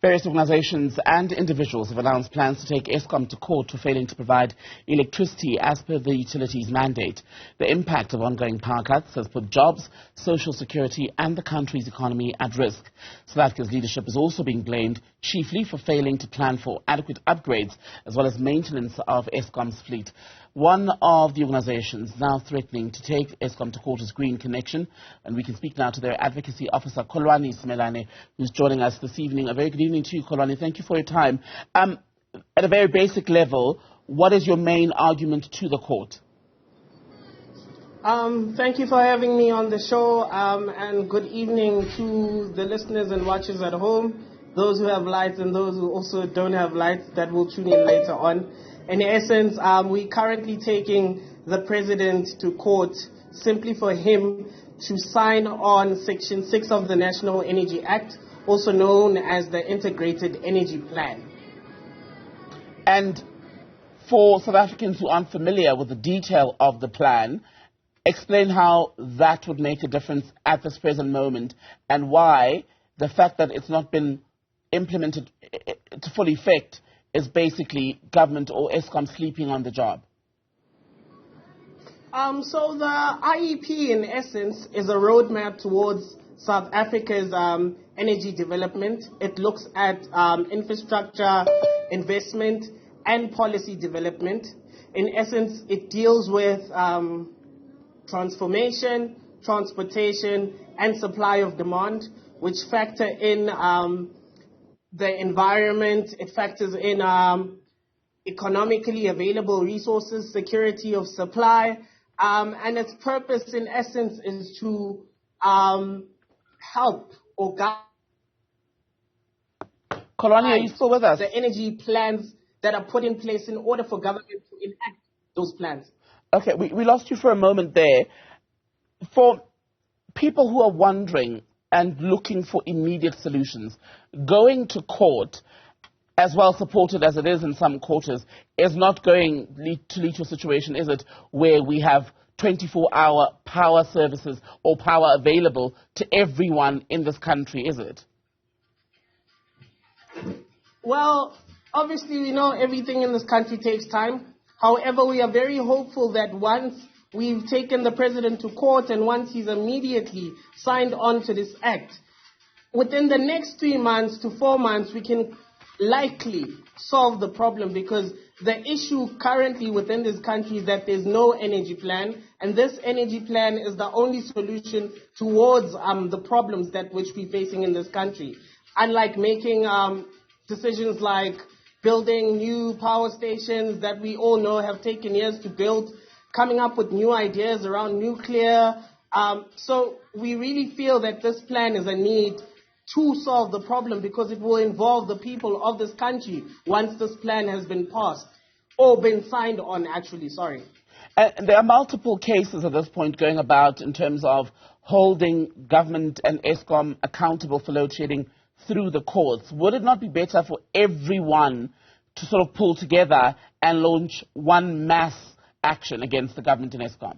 Various organizations and individuals have announced plans to take Eskom to court for failing to provide electricity as per the utility's mandate. The impact of ongoing power cuts has put jobs, social security and the country's economy at risk. South Africa's leadership is also being blamed chiefly for failing to plan for adequate upgrades as well as maintenance of Eskom's fleet. One of the organizations now threatening to take Eskom to court is Green Connection, and we can speak now to their advocacy officer, Kholwani Simelane, who's joining us this evening. A very good evening to you, Kholwani. Thank you for your time. At a very basic level, what is your main argument to the court? Thank you for having me on the show, and good evening to the listeners and watchers at home, those who have lights and those who also don't have lights that will tune in later on. In essence, we're currently taking the president to court simply for him to sign on Section 6 of the National Energy Act, also known as the Integrated Energy Plan. And for South Africans who aren't familiar with the detail of the plan, explain how that would make a difference at this present moment and why the fact that it's not been implemented to full effect is basically government or Eskom sleeping on the job. So the IEP, in essence, is a roadmap towards South Africa's energy development. It looks at infrastructure, investment, and policy development. In essence, it deals with transformation, transportation, and supply of demand, which factor in the environment. It factors in economically available resources, security of supply, and its purpose, in essence, is to help or guide Kholwani, are you still with us? The energy plans that are put in place in order for government to enact those plans. Okay, we lost you for a moment there. For people who are wondering and looking for immediate solutions, going to court, as well supported as it is in some quarters, is not going to lead to a situation, is it, where we have 24-hour power services or power available to everyone in this country, is it? Well, obviously we know everything in this country takes time. However, we are very hopeful that once we've taken the president to court and once he's immediately signed on to this act, within the next 3 months to 4 months, we can likely solve the problem, because the issue currently within this country is that there's no energy plan, and this energy plan is the only solution towards the problems that which we're facing in this country. Unlike making decisions like building new power stations that we all know have taken years to build, coming up with new ideas around nuclear. So we really feel that this plan is a need to solve the problem, because it will involve the people of this country once this plan has been passed or been signed on, actually, sorry. There are multiple cases at this point going about in terms of holding government and Eskom accountable for load shedding through the courts. Would it not be better for everyone to sort of pull together and launch one mass action against the government and Eskom?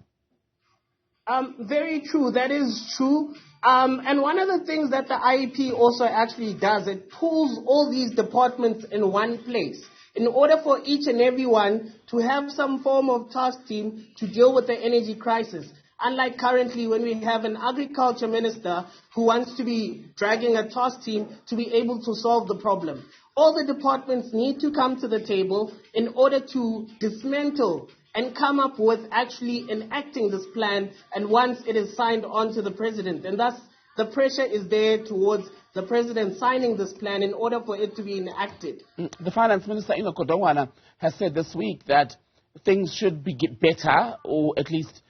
Very true. That is true. And one of the things that the IEP also actually does, it pulls all these departments in one place in order for each and every one to have some form of task team to deal with the energy crisis. Unlike currently when we have an agriculture minister who wants to be dragging a task team to be able to solve the problem. All the departments need to come to the table in order to dismantle and come up with actually enacting this plan, and once it is signed on to the president. And thus, the pressure is there towards the president signing this plan in order for it to be enacted. The finance minister, has said this week that things should be better, or at least,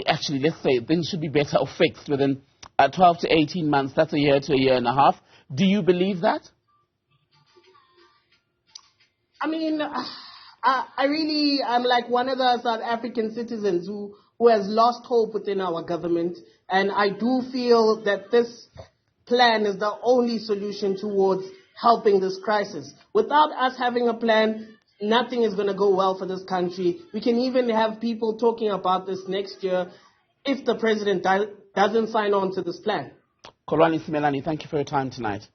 actually, let's say things should be better or fixed within 12 to 18 months. That's a year to a year and a half. Do you believe that? I mean, I'm like one of the South African citizens who has lost hope within our government. And I do feel that this plan is the only solution towards helping this crisis. Without us having a plan, nothing is going to go well for this country. We can even have people talking about this next year if the president doesn't sign on to this plan. Kholwani Simelane, thank you for your time tonight.